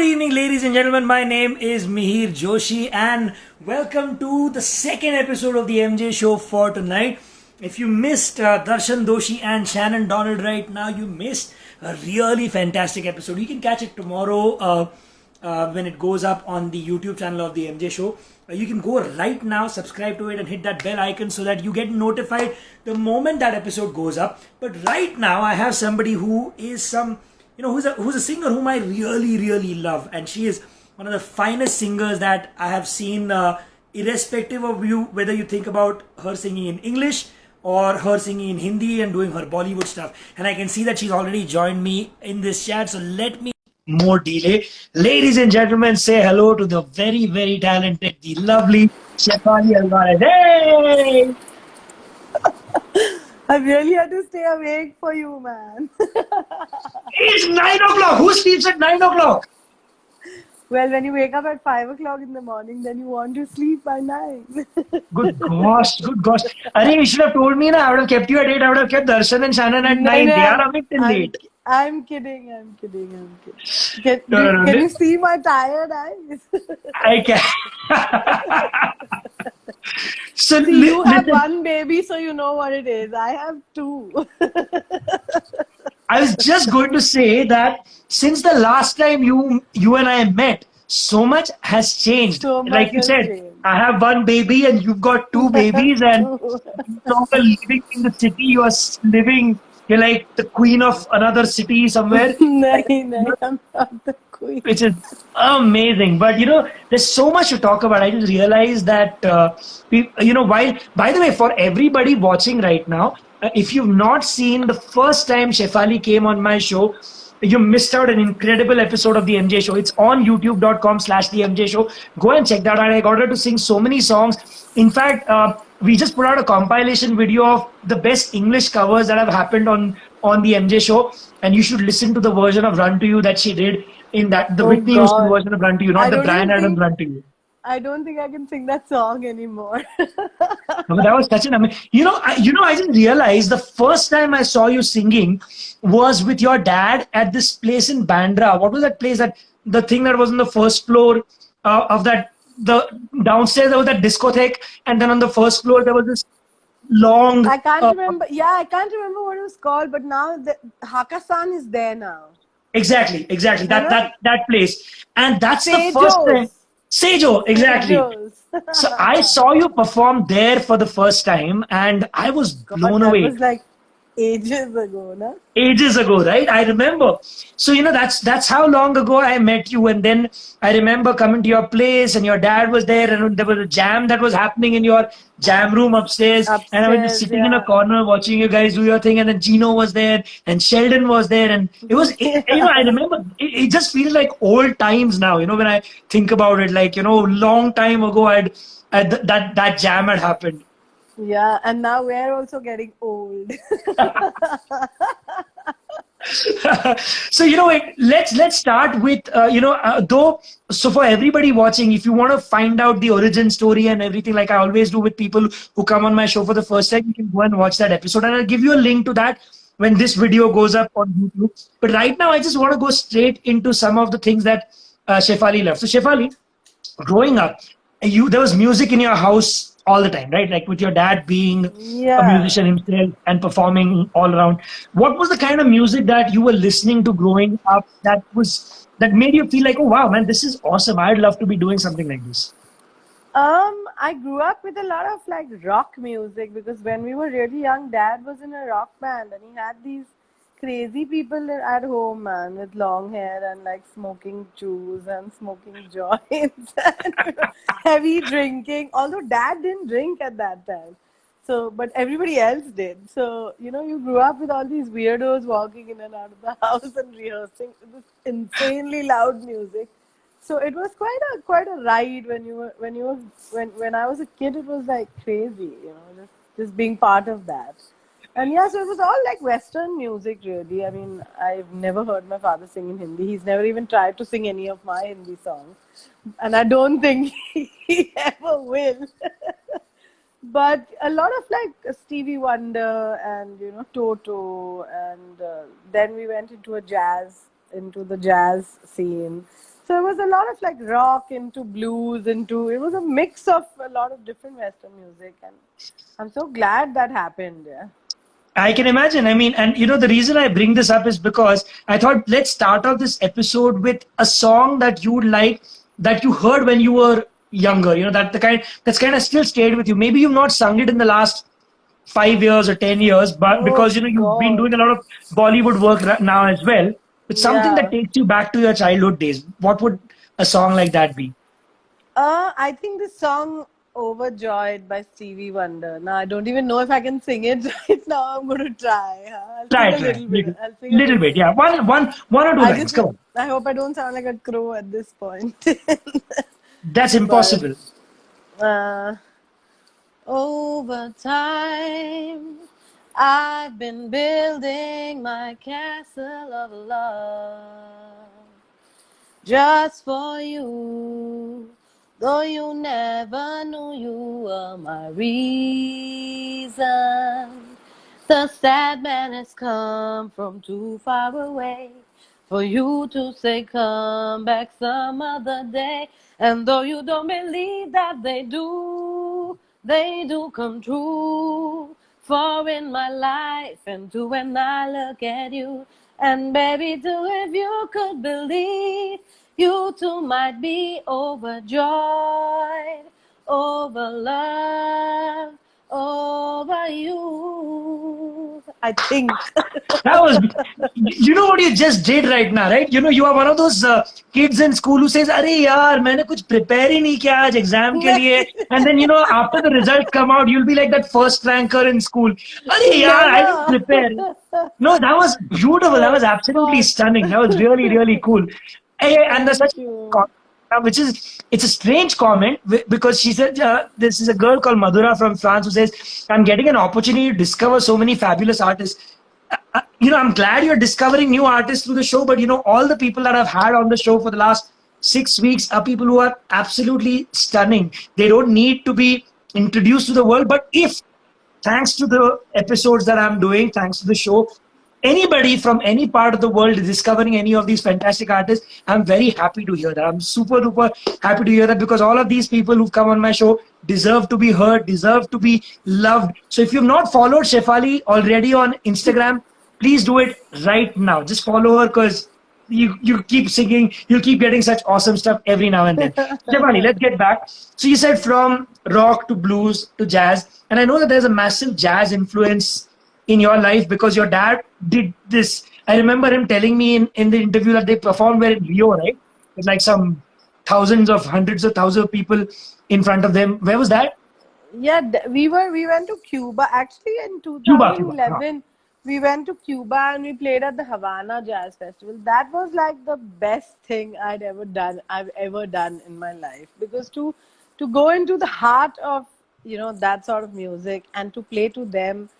evening, ladies and gentlemen. My name is Mihir Joshi, and welcome to the second episode of the MJ Show for tonight. If you missed Darshan Doshi and Shannon Donald right now, you missed a really fantastic episode. You can catch it tomorrow when it goes up on the YouTube channel of the MJ Show. You can go right now, subscribe to it, and hit that bell icon so that you get notified the moment that episode goes up. But right now, I have somebody who is who's a singer whom I really love, and she is one of the finest singers that I have seen, irrespective of whether you think about her singing in English or her singing in Hindi and doing her Bollywood stuff. And I can see that she's already joined me in this chat, so let me more delay. Ladies and gentlemen, say hello to the very talented, the lovely Shefali Alvares. Hey! I really had to stay awake for you, man. It's 9 o'clock. Who sleeps at 9 o'clock? Well, when you wake up at 5 o'clock in the morning, then you want to sleep by 9. Good gosh. I think you should have told me, I would have kept you at 8. I would have kept Darshan and Shannon at 9. They are a bit late. I'm kidding. Can you see my tired eyes? I can. So you have one baby, so you know what it is. I have 2. I was just going to say that since the last time you and I met, so much has changed. Like you said, I have one baby and you've got 2 babies, and you're no longer living in the city. You're like the queen of another city somewhere. No, I'm not the queen. Which is amazing. But there's so much to talk about. I just realized that, by the way, for everybody watching right now, if you've not seen the first time Shefali came on my show, you missed out an incredible episode of The MJ Show. It's on youtube.com/TheMJshow. Go and check that out. I got her to sing so many songs. In fact, we just put out a compilation video of the best English covers that have happened on The MJ Show. And you should listen to the version of Run to You that she did in that, the Whitney Houston version of Run to You, not the Bryan Adams Run to You. I don't think I can sing that song anymore. No, but that was such an amazing. I just realized the first time I saw you singing was with your dad at this place in Bandra. What was that place? The thing that was on the first floor of that. The downstairs there was that discotheque, and then on the first floor there was this long. I can't remember. Yeah, I can't remember what it was called. But now the Hakkasan is there now. Exactly. That place, and that's the first time. Sejo, exactly. So I saw you perform there for the first time, and I was blown away. It was like ages ago, no? Ages ago, right? I remember. So that's how long ago I met you, and then I remember coming to your place, and your dad was there, and there was a jam that was happening in your jam room upstairs, and I was just sitting in a corner watching you guys do your thing, and then Gino was there, and Sheldon was there, and it was, I remember, it just feels like old times now, when I think about it, like, long time ago, that jam had happened. Yeah, and now we're also getting old. So let's start with so for everybody watching, if you want to find out the origin story and everything, like I always do with people who come on my show for the first time, you can go and watch that episode, and I'll give you a link to that when this video goes up on YouTube. But right now I just want to go straight into some of the things that Shefali loved. So Shefali, growing up, there was music in your house all the time, right? Like with your dad being a musician himself and performing all around. What was the kind of music that you were listening to growing up that made you feel like, oh wow, man, this is awesome. I'd love to be doing something like this. I grew up with a lot of like rock music, because when we were really young, Dad was in a rock band, and he had these crazy people at home, man, with long hair and like smoking chews and smoking joints and heavy drinking. Although Dad didn't drink at that time, but everybody else did. So you grew up with all these weirdos walking in and out of the house and rehearsing this insanely loud music. So it was quite a ride when I was a kid. It was like crazy, just being part of that. And yeah, so it was all like Western music, really. I mean, I've never heard my father sing in Hindi. He's never even tried to sing any of my Hindi songs. And I don't think he ever will. But a lot of like Stevie Wonder and, Toto. And then we went into the jazz scene. So it was a lot of like rock into blues into it was a mix of a lot of different Western music, and I'm so glad that happened. Yeah. I can imagine. I mean, and the reason I bring this up is because I thought let's start off this episode with a song that you would like, that you heard when you were younger. That the kind that's kind of still stayed with you. Maybe you've not sung it in the last 5 years or 10 years, but Oh because you've been God. doing a lot of Bollywood work now as well. It's something that Yeah. takes you back to your childhood days. What would a song like that be? I think the song Overjoyed by Stevie Wonder. Now, I don't even know if I can sing it right now. I'm going to try. Huh? I'll Try sing it, a try it. little bit. Little, I'll sing a little little bit, bit. yeah. One or two I lines. just, Come on. I hope I don't sound like a crow at this point. That's But impossible. uh, over time, I've been building my castle of love just for you. Though you never knew you were my reason. The sad man has come from too far away for you to say come back some other day. And though you don't believe that they do come true. For in my life and too when I look at you, and baby too if you could believe, you too might be overjoyed, over love, over you. I think. That was, you know what you just did right now, right? You are one of those kids in school who says, "Arey yaar, मैंने कुछ prepare ही नहीं किया आज exam के लिए." And then after the results come out, you'll be like that first ranker in school. "Arey yaar, I didn't Never. prepare." No, that was beautiful. That Oh, was absolutely fuck. stunning. That was really, really cool. And there's Thank such you. which is it's a strange comment because she said this is a girl called Madhura from France who says, "I'm getting an opportunity to discover so many fabulous artists." I'm glad you're discovering new artists through the show, but all the people that I've had on the show for the last 6 weeks are people who are absolutely stunning. They don't need to be introduced to the world, but if thanks to the episodes that I'm doing, thanks to the show, anybody from any part of the world is discovering any of these fantastic artists, I'm very happy to hear that. I'm super duper happy to hear that because all of these people who've come on my show deserve to be heard, deserve to be loved. So if you've not followed Shefali already on Instagram, please do it right now. Just follow her because you keep singing, you'll keep getting such awesome stuff every now and then. Shefali, let's get back. So you said from rock to blues to jazz, and I know that there's a massive jazz influence in your life because your dad did this. I remember him telling me in the interview that they performed where in Rio, right? With like some thousands of hundreds of thousands of people in front of them. Where was that? Yeah, we went to Cuba actually in Cuba, Cuba. Huh. 2011. We went to Cuba and we played at the Havana Jazz Festival. That was like the best thing I've ever done in my life because to go into the heart of that sort of music and to play to them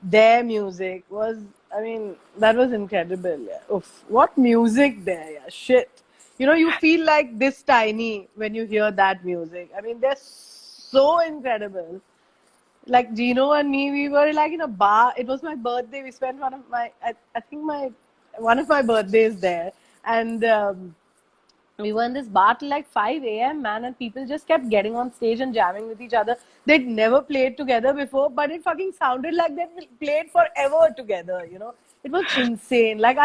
their music was, I mean, that was incredible. Yeah. Oof, what music there, yeah. Shit. You feel like this tiny when you hear that music. I mean, they're so incredible. Like Gino and me, we were like in a bar. It was my birthday. We spent I think one of my birthdays there. And we were in this bar till like 5 a.m., man, and people just kept getting on stage and jamming with each other. They'd never played together before, but it fucking sounded like they played forever together. It was insane. Like,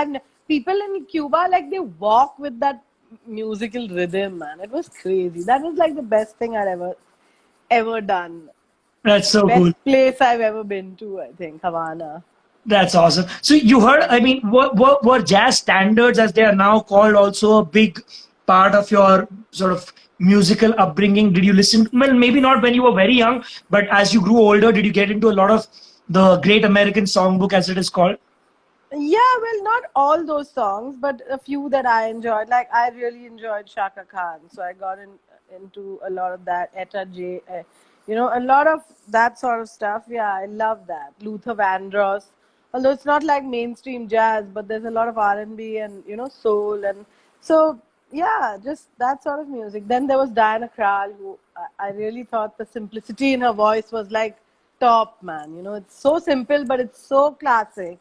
people in Cuba, like, they walk with that musical rhythm, man. It was crazy. That was like the best thing I'd ever done. That's so cool. Best place I've ever been to, I think, Havana. That's awesome. So you heard, I mean, were jazz standards, as they are now called, also a big part of your sort of musical upbringing? Did you listen? Well, maybe not when you were very young, but as you grew older, did you get into a lot of the Great American Songbook, as it is called? Yeah, well, not all those songs, but a few that I enjoyed. Like I really enjoyed Shaka Khan, so I got into a lot of that. Etta J, a lot of that sort of stuff. Yeah, I love that. Luther Vandross, although it's not like mainstream jazz, but there's a lot of R&B and soul, and so yeah, just that sort of music. Then there was Diana Krall, who I really thought the simplicity in her voice was like top, man. It's so simple, but it's so classic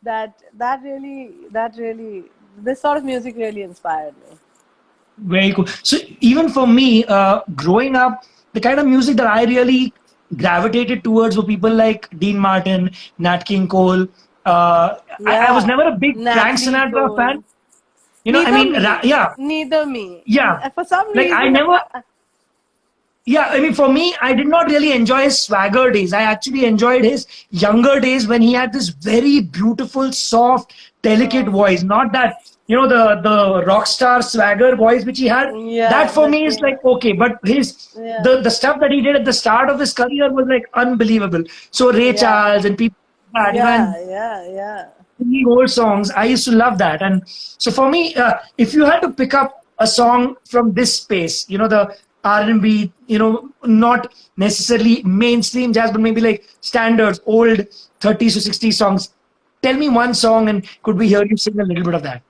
that really this sort of music really inspired me. Very cool. So even for me, growing up, the kind of music that I really gravitated towards were people like Dean Martin, Nat King Cole. I was Yeah, never a big Frank Natalie Sinatra fan. Cole. I Neither mean, me. yeah, Neither me. yeah. For some Like I reason, never, yeah, I mean, for me, I did not really enjoy his swagger days. I actually enjoyed his younger days when he had this very beautiful, soft, delicate oh, voice. Not that, the rock star swagger voice which he had. That yeah, for but me is yeah, like okay, but yeah, the stuff that he did at the start of his career was like unbelievable. So Ray yeah, Charles and people like that, and yeah. singing old songs. I used to love that. And so for me, if you had to pick up a song from this space, the R&B, not necessarily mainstream jazz, but maybe like standards, old 30s to 60s songs. Tell me one song and could we hear you sing a little bit of that?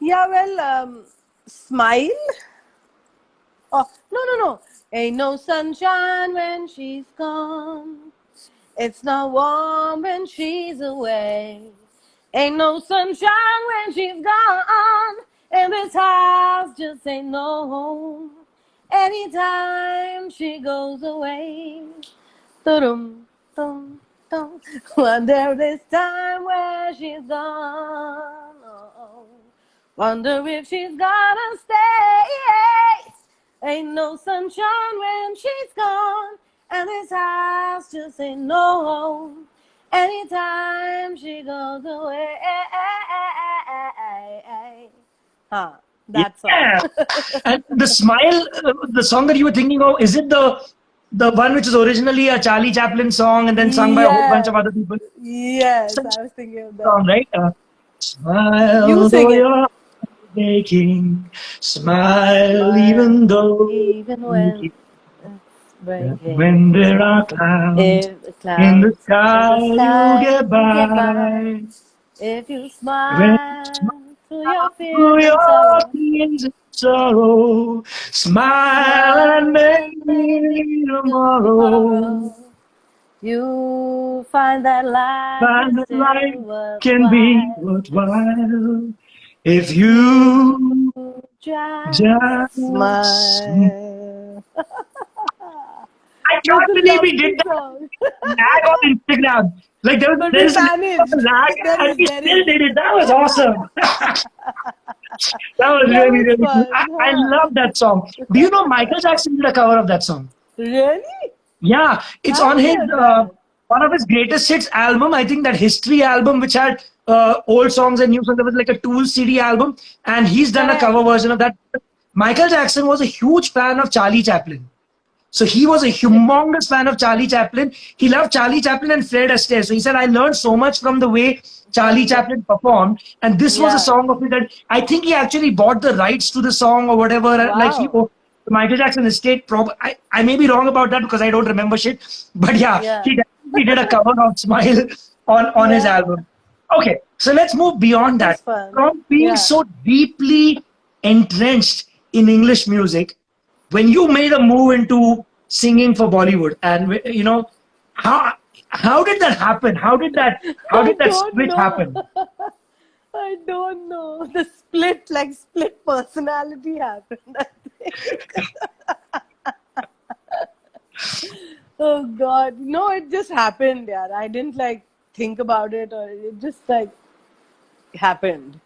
Yeah, well, Smile. Oh, no. Ain't no sunshine when she's gone. It's not warm when she's away. Ain't no sunshine when she's gone. And this house just ain't no home. Anytime she goes away. Dum, dum, dum. Wonder this time where she's gone. Oh, wonder if she's gonna stay. Ain't no sunshine when she's gone, and this house just ain't no home. Anytime she goes away. Huh, that song. Yeah. And the smile, the song that you were thinking of, is it the one which is originally a Charlie Chaplin song and then sung by a whole bunch of Yes, other people? yes, Such I was thinking of a that. song, right? You Smile sing though it. you're aching, smile Smile, even though even you when keep it's breaking. when there are clouds If the in the clouds in sky, the you sky get will get by. by. If you When smile through your smile through fears and your sorrow, tears and sorrow, smile and smile make and make me tomorrow. tomorrow. You find that life Find is that life still can be worthwhile worthwhile if if you you just just. smile. I That's can't a believe we did lovely that song. lag on Instagram. Like But we there is a little bit of a managed. lag, and we There still is. did it. That was awesome. That was That really was really good. fun, I huh? love that song. Do you know Michael Jackson did a cover of that song? Really? Yeah, it's I on his heard that. one of his greatest hits album. I think that History album, which had old songs and new songs. There was like a Tool CD album, and he's done a Correct. cover version of that. Michael Jackson was a huge fan of Charlie Chaplin. So he was a Okay. humongous fan of Charlie Chaplin. He loved Charlie Chaplin and Fred Astaire. So he said, I learned so much from the way Charlie From the Chaplin performed. And this was a yeah. song of it that I think he actually bought the rights to the song or whatever. Like he, Wow. oh, Michael Jackson estate. I may be wrong about that because I don't remember shit. But yeah, Yeah. he definitely did a cover of Smile on his Yeah. album. Okay, so let's move beyond That's that. fun. From being Yeah. so deeply entrenched in English music, when you made a move into singing for Bollywood, and how how did that happen? How I did that don't switch know. happen? I don't know. The split personality happened, I think. Oh God. No, it just happened, yeah. I didn't like think about it or it just like happened.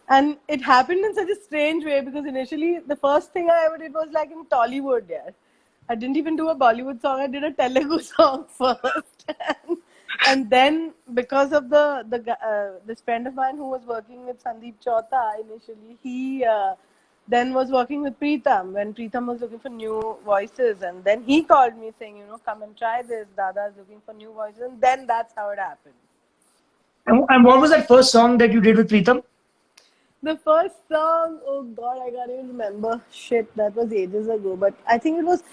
And it happened in such a strange way because initially the first thing I ever did was like in Tollywood, yeah. I didn't even do a Bollywood song. I did a Telugu song first, and then because of this friend of mine who was working with Sandeep Chauta initially, he then was working with Preetham when Preetham was looking for new voices, and then he called me saying, come and try this. Dada is looking for new voices, and then that's how it happened. And what was that first song that you did with Preetham? The first song, oh God, I can't even remember. Shit, that was ages ago. But I think it was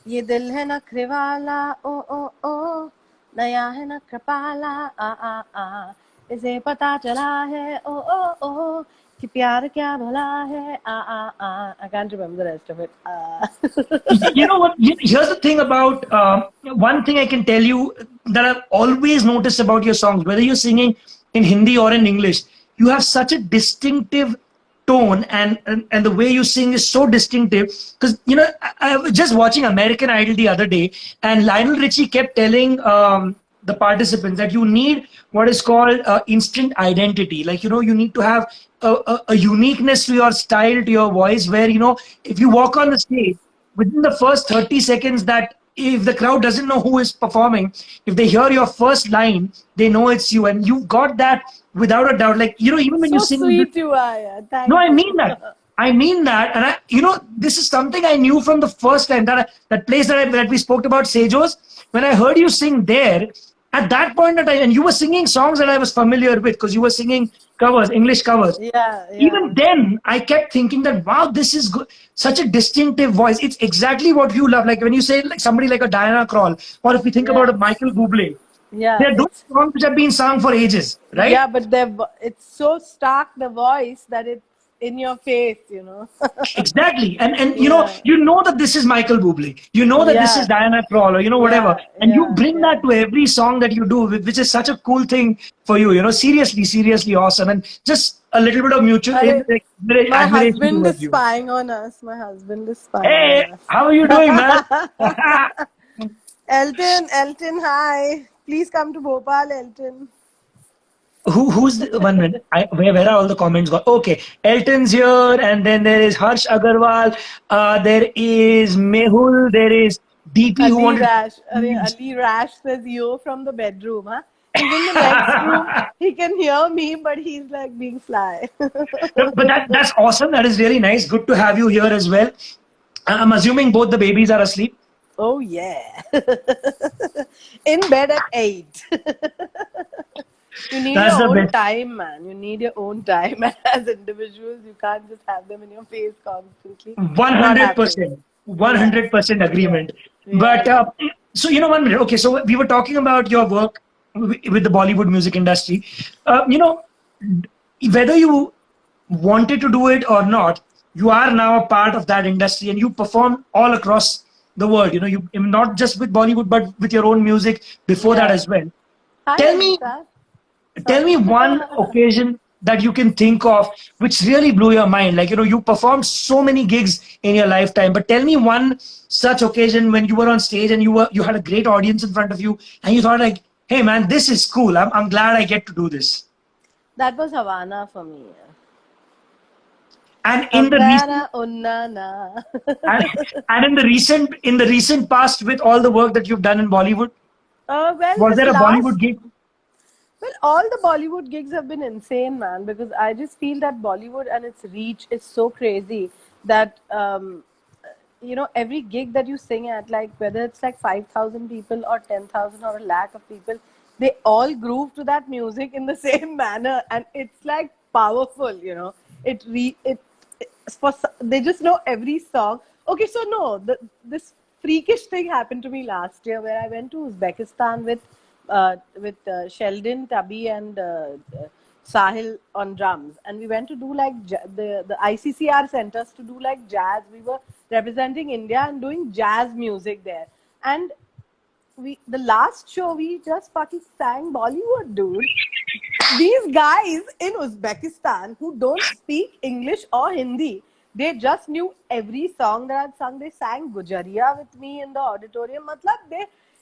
Ye Dil Hai Nakhre Wala, oh oh oh, Naya Hai Nakhre Pala, ah ah ah, Ise Pata Chala Hai, oh oh oh, Ki Pyar Kya Bhala Hai, ah ah ah. I can't remember the rest of it. You know what? Here's the thing about one thing I can tell you that I've always noticed about your songs, whether you're singing in Hindi or in English, you have such a distinctive tone and the way you sing is so distinctive. Because I was just watching American Idol the other day, and Lionel Richie kept telling the participants that you need what is called instant identity. Like, you need to have a uniqueness to your style, to your voice, where, if you walk on the stage, within the first 30 seconds, that if the crowd doesn't know who is performing, if they hear your first line, they know it's you. And you've got that without a doubt. Like, even when you So sing sweet you are. Yeah. no, Thank I you. mean that. I mean that, and this is something I knew from the first time that place that we spoke about, Sejos. When I heard you sing there, at that point that and you were singing songs that I was familiar with because you were singing covers, English covers. Yeah, Even yeah. then, I kept thinking that wow, this is good, such a distinctive voice. It's exactly what you love. Like when you say like somebody like a Diana Krall, or if we think about a Yes. Michael Bublé, Yeah, they're doing it's songs which have been sung for ages, right? yeah, but it's so stark the voice that it's in your face. Exactly. And Yeah, you know that this is Michael Bublé. You know that this is yeah, Diana Krall or whatever. yeah, And you yeah, bring yeah. that to every song that you do, which is such a cool thing for you. Seriously, seriously awesome. And just a little bit of mutual Arre, my admiration husband towards is you. spying on us. My husband is spying on Hey, us. how are you doing, man? Elton, hi. Please come to Bhopal, Elton. Who's the 1 minute? Where are all the comments gone? Okay, Elton's here, and then there is Harsh Agarwal, there is Mehul, there is DP who Ali wanted. Rash. Ali Rash says yo from the bedroom, huh? He's in the next room. He can hear me, but he's like being sly. But that's awesome. That is really nice. Good to have you here as well. I'm assuming both the babies are asleep. Oh yeah. In bed at 8. You need That's your the own best. time, man. You need your own time as individuals. You can't just have them in your face constantly. Not happening. 100%. Yeah. 100% Yeah. agreement. Yeah. But so 1 minute. Okay, so we were talking about your work with the Bollywood music industry. Whether you wanted to do it or not, you are now a part of that industry, and you perform all across the world. You not just with Bollywood, but with your own music before that Yeah. as well. Hi, Tell me Anita. Tell Sorry. me one occasion that you can think of which really blew your mind. Like, you performed so many gigs in your lifetime, but tell me one such occasion when you were on stage and you had a great audience in front of you and you thought like, hey man, this is cool. I'm glad I get to do this. That was Havana for me. And in the recent Havana, Unnana. and, and in the recent past with all the work that you've done in Bollywood, Well, was this there a Bollywood last gig? Well, all the Bollywood gigs have been insane, man, because I just feel that Bollywood and its reach is so crazy that, every gig that you sing at, like whether it's like 5,000 people or 10,000 or a lakh of people, they all groove to that music in the same manner. And it's like powerful. They just know every song. Okay, so no, this freakish thing happened to me last year where I went to Uzbekistan with Sheldon, Tubby, and Sahil on drums, and we went to do like the ICCR centers to do like jazz. We were representing India and doing jazz music there, and the last show we just fucking sang Bollywood, dude. These guys in Uzbekistan who don't speak English or Hindi, they just knew every song that I'd sung. They sang Gujariya with me in the auditorium.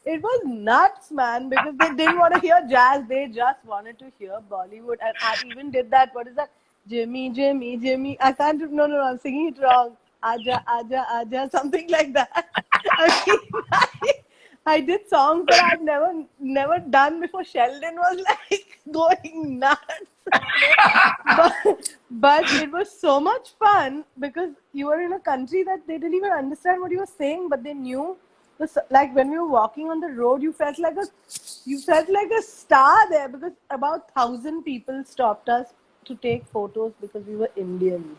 It was nuts, man, because they didn't want to hear jazz. They just wanted to hear Bollywood. And I even did that. What is that? Jimmy, Jimmy, Jimmy. I can't, no, I'm singing it wrong. Aja, Aja, Aja, something like that. I mean, I did songs that I'd never done before. Sheldon was like going nuts. But it was so much fun because you were in a country that they didn't even understand what you were saying, but they knew. Like when we were walking on the road, you felt like a star there because about 1,000 people stopped us to take photos because we were Indians,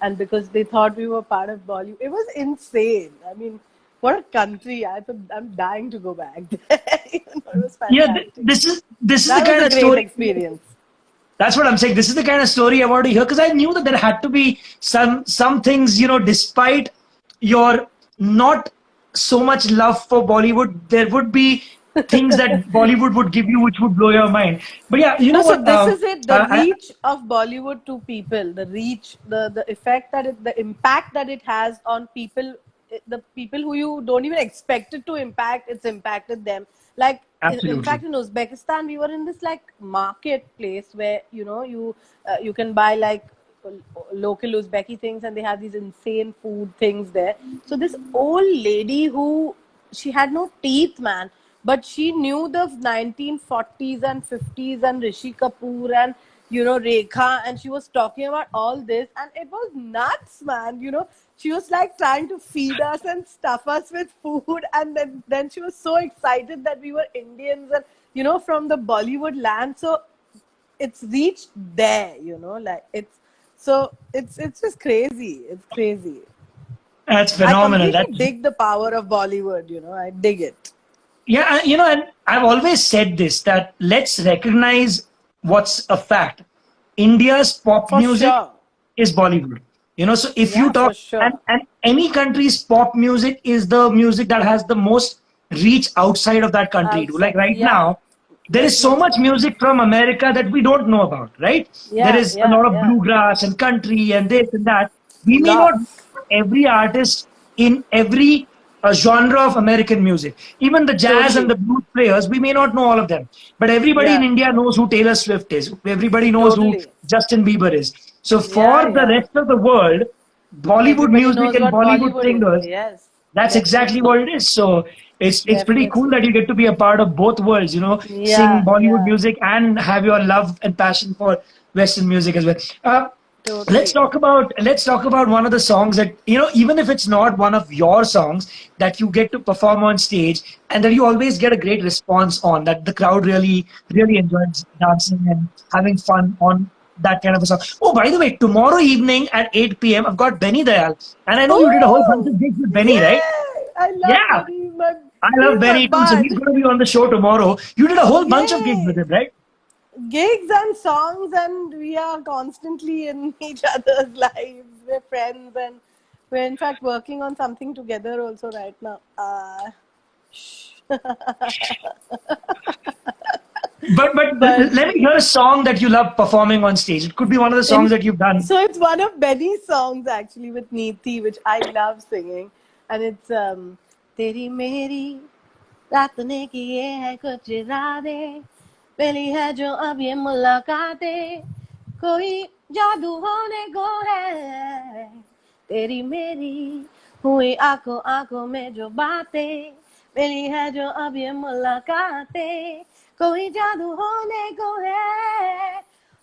and because they thought we were part of Bollywood. It was insane. I mean, what a country! I'm dying to go back there. It was Yeah, fantastic. this is the That kind was of a great story. experience. That's what I'm saying. This is the kind of story I want to hear because I knew that there had to be some things, despite your not so much love for Bollywood, there would be things that Bollywood would give you, which would blow your mind. But yeah, you No, know so what? this is it. The I, reach of Bollywood to people, the reach, the effect that it, the impact that it has on people, the people who you don't even expect it to impact, it's impacted them. Like in absolutely. fact, in Uzbekistan, we were in this like marketplace where you can buy like local Uzbeki things, and they have these insane food things there. So this old lady who she had no teeth, man, but she knew the 1940s and 50s and Rishi Kapoor and Rekha, and she was talking about all this, and it was nuts, man. She was like trying to feed us and stuff us with food, and then she was so excited that we were Indians and from the Bollywood land. So it's reached there, like it's just crazy. It's crazy. That's I phenomenal. completely That's dig the power of Bollywood. I dig it. yeah, and I've always said this that let's recognize what's a fact. India's pop For music sure. is Bollywood. So if you Yeah, for talk, sure. and any country's pop music is the music that has the most reach outside of that country too. Like Outside. right Yeah, now, there is so much definitely. music from America that we don't know about, right? There Yeah, is a yeah, lot of yeah. bluegrass and country and this and that. We may not know Lots. every artist in every genre of American music. Even the jazz and Totally. the blues players, we may not know all of them. But everybody in Yeah, India knows who Taylor Swift is. Everybody knows who totally. Justin Bieber is. So Yeah, for the yeah. rest of the world, Bollywood Everybody music knows and what Bollywood Bollywood is. singers, Yes, that's exactly definitely. what it is. So it's pretty cool Definitely. that you get to be a part of both worlds, sing Yeah, Bollywood yeah. music and have your love and passion for Western music as well. Let's Totally. talk about one of the songs that even if it's not one of your songs that you get to perform on stage and that you always get a great response on, that the crowd really enjoys dancing and having fun on that kind of a song. Oh, by the way, tomorrow evening at 8 p.m. I've got Benny Dayal, and I know you did a whole bunch Oh, of gigs with Benny, right? yay! I love Yeah, Benny. I love He's my Benny too, so he's bud. going to be on the show tomorrow. You did a whole bunch of gigs with Yay! him, right? Gigs and songs, and we are constantly in each other's lives. We're friends, and we're in fact working on something together also right now. Shh. But But let me hear a song that you love performing on stage. It could be one of the songs in that you've done. so it's one of Benny's songs actually with Neeti, which I love singing, and it's Teri Meri रात ने किए हैं कुछ इरादे पहली है जो अब ये मुलाकातें कोई जादू होने को है तेरी मेरी हुई आंखों आंखों में जो बातें मिली है जो अब ये मुलाकातें कोई जादू होने को है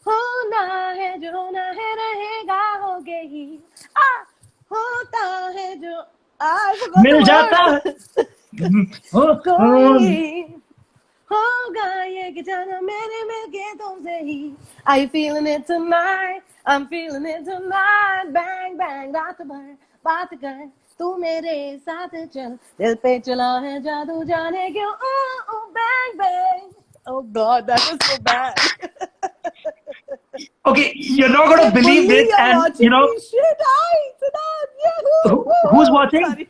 होना है जो होना है रहेगा हो गई आ होता है जो I forgot मिल जाता the है words. हो हो कोई होगा ये कि जाना मैंने मिलके तुमसे ही I feeling it tonight I'm feeling it tonight bang bang रात भर बात कर तू मेरे साथ चल दिल पे चला है जादू जाने क्यों oh bang bang oh god that was so bad Okay, you're not going hey to believe bully this, you're and watching me shit hi Siddharth yahoo who's woo watching? sorry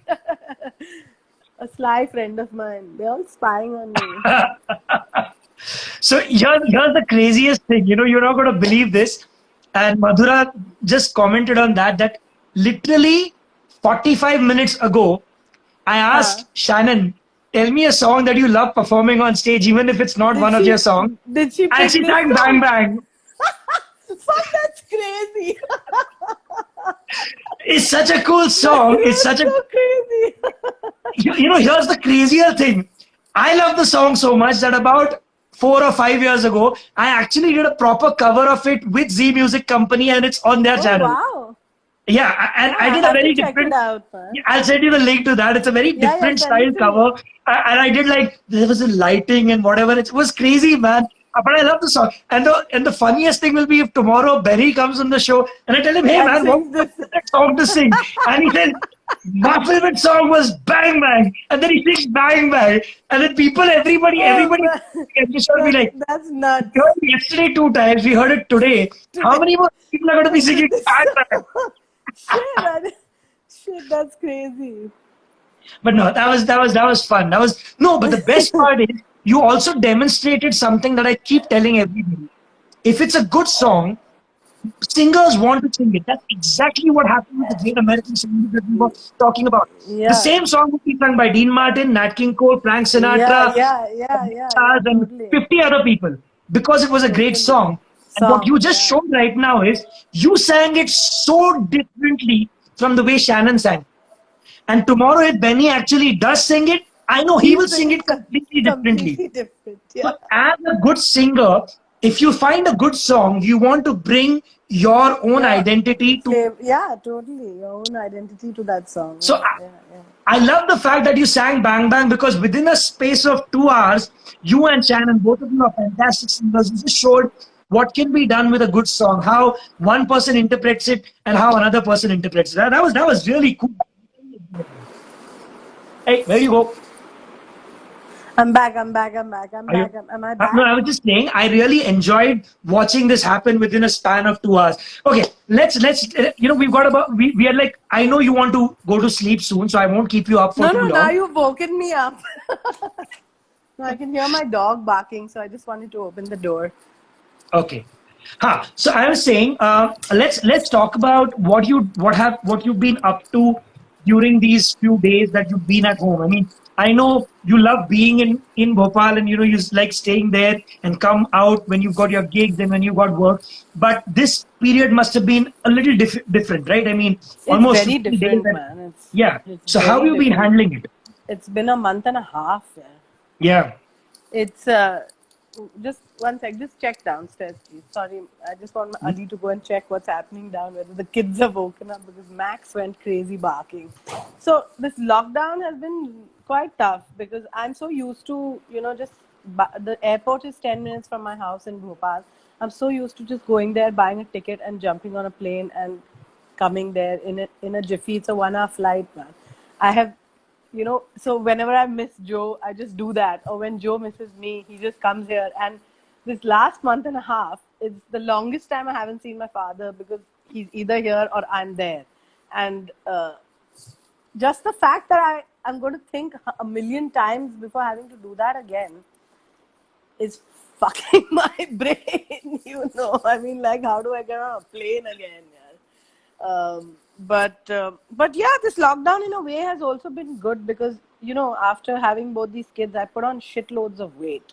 a sly friend of mine they're all spying on me So here's the craziest thing. You're not going to believe this. And Madhura just commented on that, literally 45 minutes ago, I huh asked Shannon, tell me a song that you love performing on stage, even if it's not Did one of your she songs. did she And pick she this sang Bang song? Bang. Fuck, that's crazy. It's such a cool song. It's That's such a so crazy. here's the crazier thing. I love the song so much that about 4 or 5 years ago, I actually did a proper cover of it with Z Music Company, and it's on their Oh channel. wow. Yeah, and Yeah, I I did a have to very check it different. out, man. I'll send you the link to that. It's a very Yeah, yeah, different send style it to cover, me. and I did like there was a lighting and whatever. It was crazy, man. But I love the song. And the funniest thing will be if tomorrow Benny comes on the show and I tell him, "Hey, And man, what's sings your this. favorite song to sing?" And he says, "My favorite song was Bang Bang," and then he sings Bang Bang, and then Oh everybody, man, and just will be like, that's "We nuts. heard it yesterday 2 times. We heard it today. How Today, many more people are going to be singing this Bang Bang?" shit, man. Shit, that's crazy. But no, that was fun. That was no. But the best part is you also demonstrated something that I keep telling everybody. If it's a good song, singers want to sing it. That's exactly what happened with the great American singers that we were talking about. The Yeah. same song would be sung by Dean Martin, Nat King Cole, Frank Yeah, Sinatra, yeah, yeah, yeah, yeah, Charles, and totally. 50 other people because it was a great Totally. song. And what you Song, just yeah. showed right now is you sang it so differently from the way Shannon sang. And tomorrow, if Benny actually does sing it, I know he He'll will sing sing it it completely differently. completely different. So, Yeah. as a good singer, if you find a good song, you want to bring your own Your identity to. yeah, totally. Your own identity to that song. So, Yeah, yeah, yeah. I love the fact that you sang Bang Bang because within a space of 2 hours, you and Shannon, both of you are fantastic singers. You just showed what can be done with a good song, how one person interprets it and how another person interprets it. That was really cool. Hey, where you go? I'm back, I'm back, I'm back, I'm Are you? back. Am I No, back? I was just saying. I really enjoyed watching this happen within a span of 2 hours. Okay, let's. We've got about we are like. I know you want to go to sleep soon, so I won't keep you up for No, too no, now long. you've woken me up. No, I can hear my dog barking, so I just wanted to open the door. Okay. So I was saying, let's talk about what you've been up to during these few days that you've been at home. I mean, I know you love being in Bhopal, and you like staying there and come out when you've got your gigs and when you've got work. But this period must have been a little different, right? I mean, It's almost very 50 days. different, man. Yeah. It's So how have very you been different. handling it? It's been a month and a half. Yeah. Yeah. It's just one sec. Just check downstairs, please. Sorry, I just want Ali to go and check what's happening down, whether the kids have woken up because Max went crazy barking. So this lockdown has been quite tough because I'm so used to just the airport is 10 minutes from my house in Bhopal. I'm so used to just going there, buying a ticket, and jumping on a plane and coming there in a jiffy. It's a 1 hour flight, man. I have so whenever I miss Joe, I just do that. Or when Joe misses me, he just comes here. And this last month and a half is the longest time I haven't seen my father because he's either here or I'm there. And just the fact that I'm going to think a million times before having to do that again is fucking my brain. I mean, like, how do I get on a plane again? Yeah? But yeah, this lockdown in a way has also been good because after having both these kids, I put on shitloads of weight,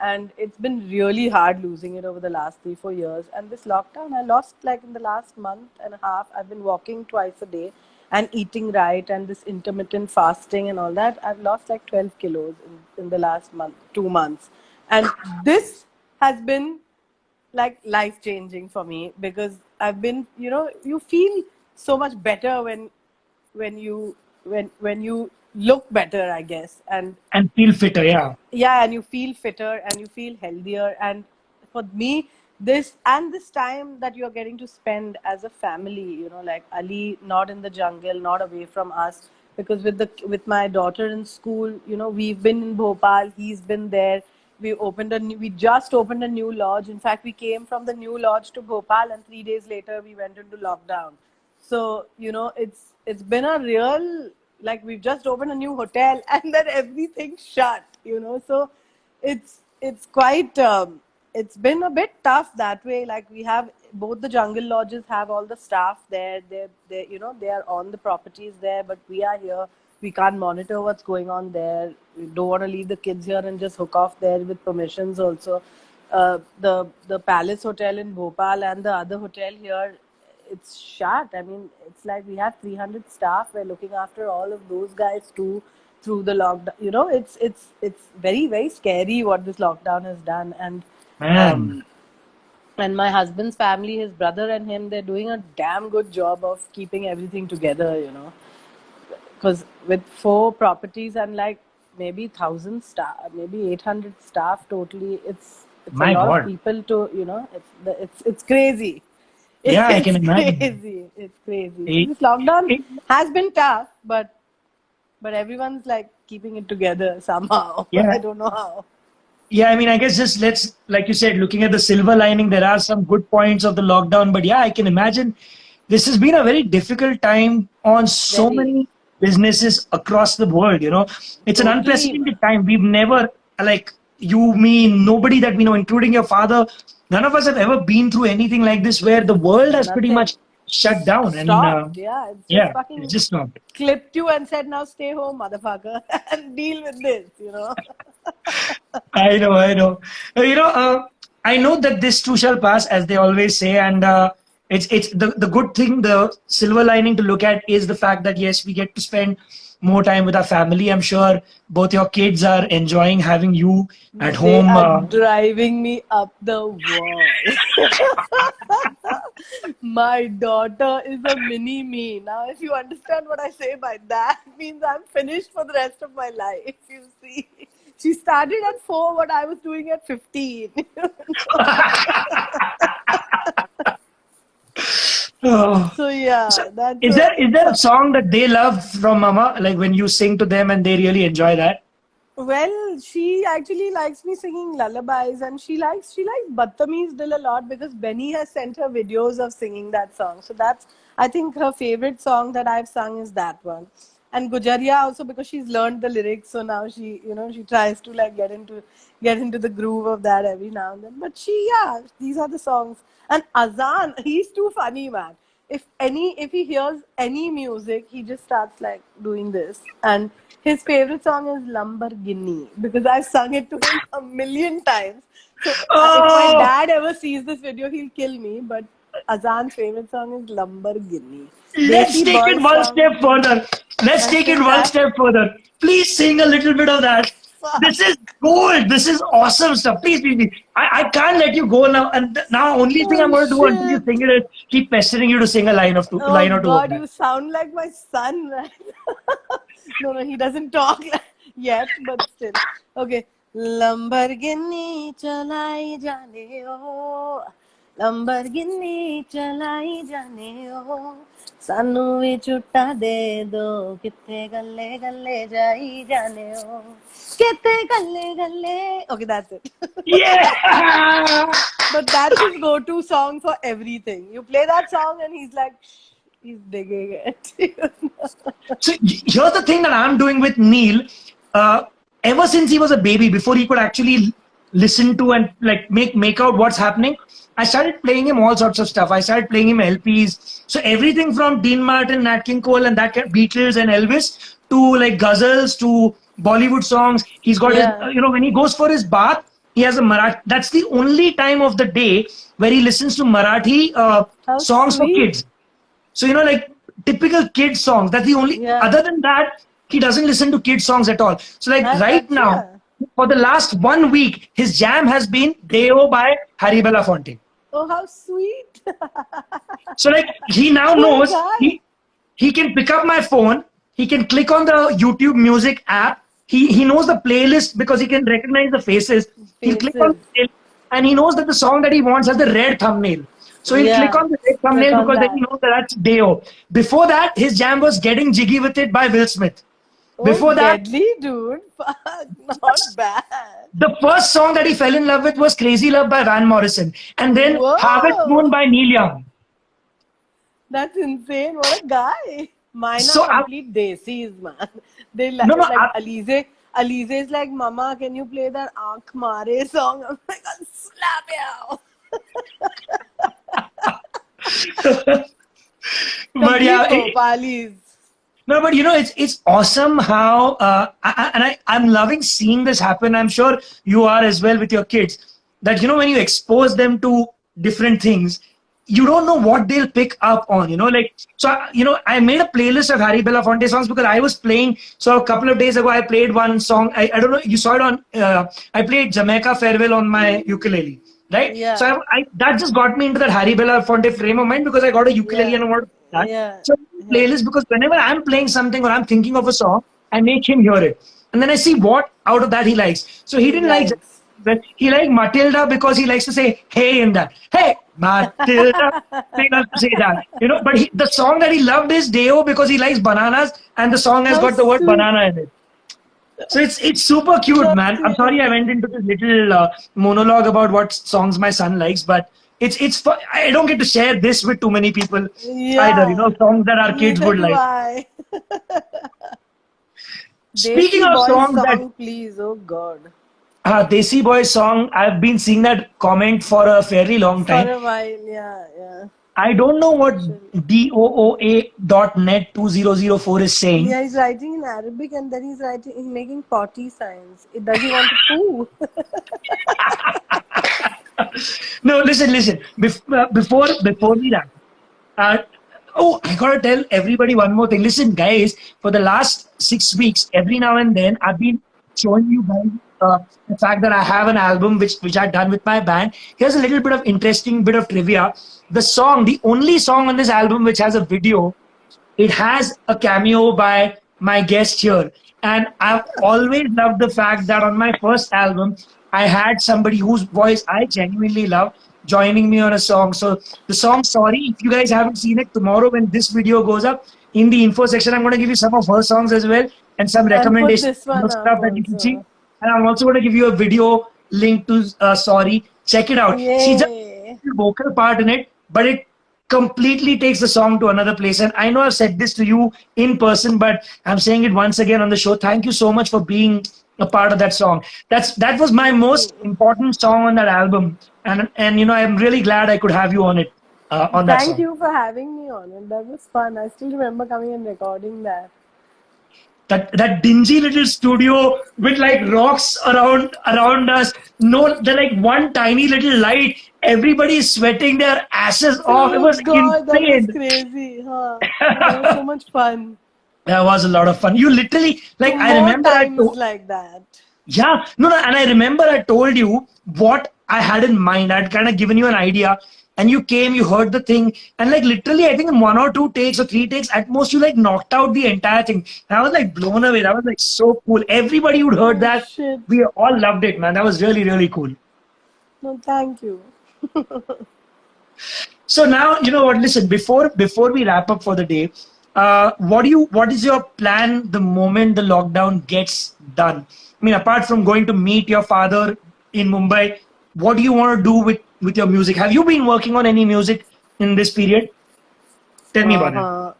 and it's been really hard losing it over the last 3-4 years. And this lockdown, I lost like in the last month and a half. I've been walking twice a day and eating right, and this intermittent fasting and all that. I've lost like 12 kilos in the last month, 2 months, and this has been like life changing for me because I've been, you feel so much better when you look better, I guess. And And feel fitter. Yeah. yeah, and you feel fitter and you feel healthier. And for me, this time that you're getting to spend as a family, like Ali not in the jungle, not away from us, because with my daughter in school, we've been in Bhopal, he's been there. We just opened a new lodge. In fact, we came from the new lodge to Bhopal, and 3 days later we went into lockdown. So it's been a real, like, we've just opened a new hotel and then everything's shut. So it's quite it's been a bit tough that way. Like, we have both the jungle lodges have all the staff there. They are on the properties there, but we are here. We can't monitor what's going on there. We don't want to leave the kids here and just hook off there with permissions also. The Palace Hotel in Bhopal and the other hotel here, it's shut. I mean, it's like we have 300 staff. We're looking after all of those guys too through the lockdown. It's very, very scary what this lockdown has done. Man. And my husband's family, his brother and him, they're doing a damn good job of keeping everything together. Because with 4 properties and like maybe 1,000 staff, maybe 800 staff totally, it's a My lot of God. people to it's crazy. Yeah, I can It's imagine. crazy. It's crazy. So It, this lockdown it, has been tough, but everyone's like keeping it together somehow. yeah. I don't know how. Yeah, I mean, I guess just let's, like you said, looking at the silver lining, there are some good points of the lockdown. But yeah, I can imagine this has been a very difficult time on so Very. many businesses across the world. It's an Totally, unprecedented man. time. We've never, like, you, me, nobody that we know, including your father, none of us have ever been through anything like this where the world has pretty Nothing. much shut down. And Stopped. Yeah, it's just yeah, it's fucking just not. clipped you and said, now stay home, motherfucker, and deal with this, you know. I know, I know. I know that this too shall pass, as they always say, and it's the good thing. The silver lining to look at is the fact that yes, we get to spend more time with our family. I'm sure both your kids are enjoying having you at They home. are driving me up the wall. My daughter is a mini me. Now, if you understand what I say by that, means I'm finished for the rest of my life. You see, she started at 4, what I was doing at 15. Oh. So yeah, So, that's is there a song that they love from Mama, like when you sing to them and they really enjoy that? well, she actually likes me singing lullabies, and she likes Badtameez Dil a lot because Benny has sent her videos of singing that song. So that's, I think, her favorite song that I've sung is that one. And Gujaria also, because she's learned the lyrics, so now she tries to like get into the groove of that every now and then. But yeah, these are the songs. And Azan, he's too funny, man. If he hears any music, he just starts like doing this. And his favorite song is Lamberghini because I've sung it to him a million times. So if my Oh, dad ever sees this video, he'll kill me. But Azan's favorite song is Lamborghini. let's Desi take it Boys one song. step further. Let's And take it sing one that. step further. Please sing a little bit of that. This is gold. This is awesome stuff. Please, please, please. I can't let you go now. And now, only thing I'm Oh going to do until you shit. sing it is keep pestering you to sing a Oh line or two of God, that. you sound like my son, right? No, he doesn't talk yet, but still. Okay. Lamborghini chalai jane o, Lamborghini chalai jane o, sanu vi chutta de do, kitte galle galle jai jane o, kitte galle galle. Okay, that's it. Yeah. But that's his go-to song for everything. You play that song and he's like, he's digging it. So here's the thing that I'm doing with Neil. Uh, Ever since he was a baby, before he could actually listen to and like make out what's happening, I started playing him all sorts of stuff. I started playing him LPs. So everything from Dean Martin, Nat King Cole, and that Beatles and Elvis to like ghazals to Bollywood songs. He's got his, Yeah. when he goes for his bath, he has a Marathi. That's the only time of the day where he listens to Marathi How songs for sweet. kids. So, like typical kid songs. That's the only, Yeah. other than that, he doesn't listen to kid songs at all. So, like right now, Acha. for the last 1 week, his jam has been Deo by Harry Belafonte. Oh, how sweet. So, like, he now Poor knows guy. he can pick up my phone, he can click on the YouTube music app, he knows the playlist because he can recognize the faces. He'll click on Faces. the playlist and he knows that the song that he wants has the red thumbnail. So he'll click Yeah. on the red Click thumbnail on because then he that. knows that that's Deo. Before that, his jam was Getting Jiggy With It by Will Smith. Oh, Before that, deadly, dude. Fuck. Not bad. the first song that he fell in love with was Crazy Love by Van Morrison. And then Harvest Moon Whoa. by Neil Young. That's insane. What a guy. Mine are So, complete desis, man. They no, no, like Alize. Alize is like, Mama, can you play that Aankh Mare song? I'm like, I'll slap you. but Complete yeah, Bhopalis. no, but it's awesome how I'm loving seeing this happen. I'm sure you are as well with your kids. That when you expose them to different things, you don't know what they'll pick up on. Like so. I made a playlist of Harry Belafonte songs because I was playing. So a couple of days ago, I played one song. I don't know. You saw it on. I played Jamaica Farewell on my ukulele. Right, so Yeah, that just got me into that Harry Belafonte frame of mind because I got a ukulele yeah, and I wanted to play that. yeah, So yeah. playlist because whenever I'm playing something or I'm thinking of a song, I make him hear it, and then I see what out of that he likes. So he He didn't like, likes. but he liked Matilda because he likes to say "hey" in that. Hey, Matilda. He loves to say that, But the song that he loved is Deo because he likes bananas, and the song has How got the word sweet. banana in it. So it's super cute, That's man. I'm sorry cute. I went into this little monologue about what songs my son likes, but it's I don't get to share this with too many people either. Yeah, Songs that our kids neither would do like. I. Speaking Desi of Boys songs that song, please. Oh God. Desi Boy song, I've been seeing that comment for a fairly long For time. a while, yeah, yeah. I don't know what Actually. DOOA.net 2004 is saying. Yeah, he's writing in Arabic and then he's making potty signs. Does he want to poo? No, listen. Before we wrap, uh, oh, I gotta tell everybody one more thing. Listen, guys, for the last 6 weeks, every now and then, I've been showing you guys the fact that I have an album which I've done with my band. Here's a little bit of interesting bit of trivia. The only song on this album which has a video, it has a cameo by my guest here. And I've always loved the fact that on my first album, I had somebody whose voice I genuinely love joining me on a song. So the song Sorry, if you guys haven't seen it, tomorrow when this video goes up, in the info section, I'm going to give you some of her songs as well and some I'll put recommendations this one of up stuff that you can see. also. And I'm also going to give you a video link to Sorry. Check it out. She just Yay! vocal part in it, but it completely takes the song to another place. And I know I've said this to you in person, but I'm saying it once again on the show. Thank you so much for being a part of that song. That was my most important song on that album, and I'm really glad I could have you on it on that Thank song. you for having me on it. That was fun. I still remember coming and recording that. That dingy little studio with like rocks around us. No, the like one tiny little light. Everybody is sweating their asses off. It Oh was God, that was insane. crazy, huh? That was so much fun. That was a lot of fun. You literally, like, So I more remember times like that. yeah, no, and I remember I told you what I had in mind. I'd kind of given you an idea, and you came, you heard the thing, and like literally, I think in 1 or 2 takes or 3 takes at most, you like knocked out the entire thing. And I was like blown away. That was like so cool. Everybody who'd heard Oh that, shit. we all loved it, man. That was really, really cool. No, thank you. So now, you know what? Listen, before we wrap up for the day, what is your plan the moment the lockdown gets done? I mean, apart from going to meet your father in Mumbai, what do you want to do with your music? Have you been working on any music in this period? Tell me about it. Uh-huh.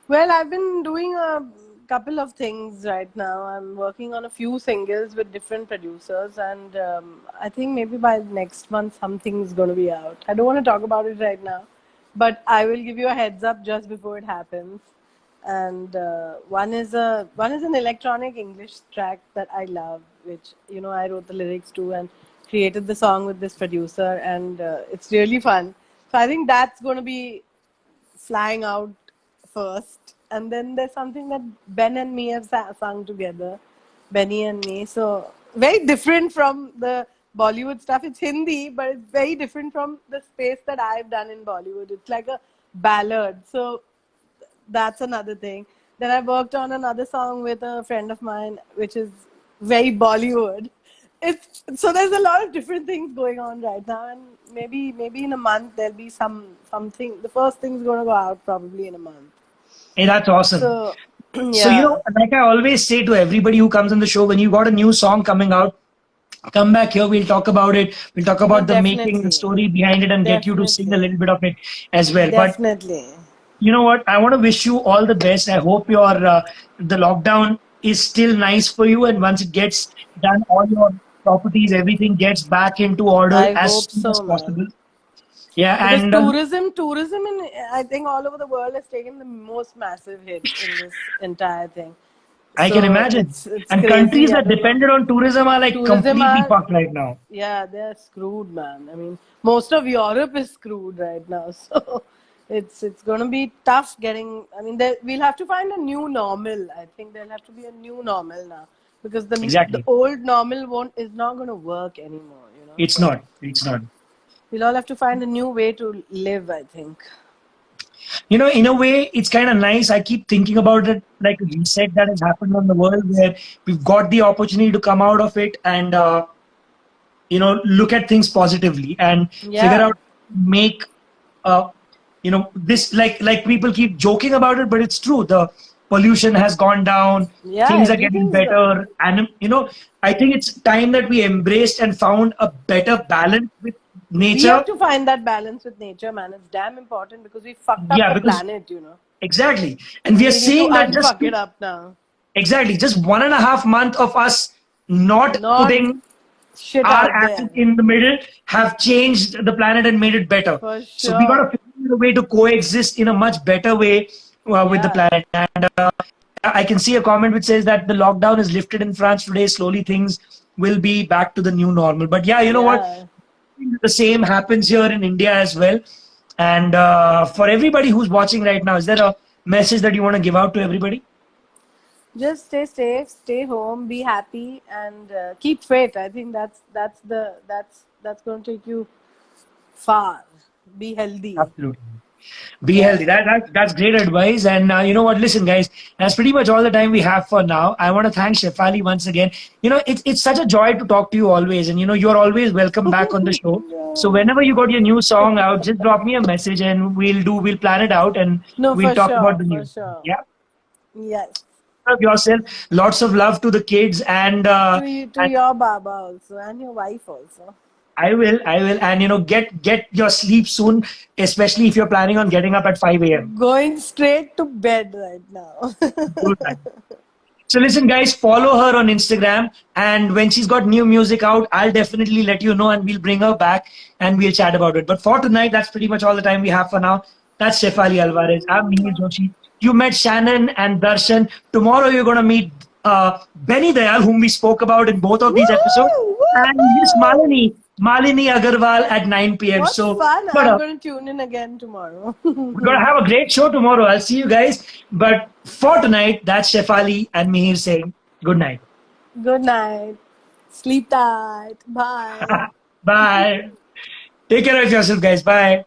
Well, I've been doing a couple of things right now. I'm working on a few singles with different producers, and I think maybe by next month something's going to be out. I don't want to talk about it right now, but I will give you a heads up just before it happens. And one is an electronic English track that I love, which I wrote the lyrics to and created the song with this producer, and it's really fun. So I think that's going to be flying out first, and then there's something that Ben and me have sung together, Benny and me. So very different from the Bollywood stuff. It's Hindi, but it's very different from the space that I've done in Bollywood. It's like a ballad. So that's another thing. Then I worked on another song with a friend of mine, which is very Bollywood. It's so there's a lot of different things going on right now, and maybe in a month there'll be something. The first thing's gonna go out probably in a month. Hey, that's awesome. So So, yeah, like I always say to everybody who comes on the show, when you got a new song coming out, come back here. We'll talk about it. We'll talk no, about the making, the definitely, story behind it, and get you to sing a definitely, little bit of it as well. But definitely. you know what? I want to wish you all the best. I hope the lockdown is still nice for you, and once it gets done, all your properties, everything gets back into order I as hope soon as so, possible. man. Yeah, Because and tourism in I think all over the world has taken the most massive hit in this entire thing. I can So imagine. it's And crazy. countries I that don't know. depended on tourism are like Tourism completely are fucked right now. Yeah, they're screwed, man. I mean, most of Europe is screwed right now. So it's going to be tough getting. I mean, we'll have to find a new normal. I think there'll have to be a new normal now because the Exactly. old normal won't is not going to work anymore. It's So not. It's not. we'll all have to find a new way to live, I think. In a way, it's kind of nice. I keep thinking about it like a reset that has happened on the world where we've got the opportunity to come out of it and, look at things positively and figure Yeah, out, make, this like people keep joking about it, but it's true. The pollution has gone down, yeah. things are getting Everything's better. And, I think it's time that we embraced and found a better balance with we have nature. to find that balance with nature, man. It's damn important because we fucked up Yeah, the because planet. exactly. And we And are we need to saying that just unfuck it up now. exactly just 1.5 month of us not Not putting shit our out asses there. in the middle have changed the planet and made it better. For So we got to sure. figure out a way to coexist in a much better way with the Yeah. planet. And I can see a comment which says that the lockdown is lifted in France today. Slowly things will be back to the new normal. But yeah, you know what? Yeah. The same happens here in India as well. And for everybody who's watching right now, is there a message that you want to give out to everybody? Just stay safe, stay home, be happy, and keep fit. I think that's going to take you far. Be healthy. Absolutely. Be healthy. Yeah. That's great advice. And you know what? Listen, guys, that's pretty much all the time we have for now. I want to thank Shefali once again. You know, it's such a joy to talk to you always, and you know, you're always welcome back on the show. So Yeah. whenever you got your new song out, just drop me a message, and we'll plan it out, and No, we'll for talk about sure, the for new song. sure. Yeah. Yes. Love yourself. Lots of love to the kids, and To your Baba also and your wife also. I will, and you know, get your sleep soon, especially if you're planning on getting up at 5 a.m. Going straight to bed right now. Do that. So listen, guys, follow her on Instagram, and when she's got new music out, I'll definitely let you know, and we'll bring her back and we'll chat about it. But for tonight, that's pretty much all the time we have for now. That's Shefali Alvarez. I'm Mihir Joshi. You met Shannon and Darshan. Tomorrow, you're going to meet Benny Dayal, whom we spoke about in both of these episodes, Woo! and Miss Woo! Malini Agarwal at 9 p.m. What So, fun! but I'm going to tune in again tomorrow. we're going to have a great show tomorrow. I'll see you guys. But for tonight, that's Shefali and Mihir saying good night. Good night. Sleep tight. Bye. Bye. Take care of yourself, guys. Bye.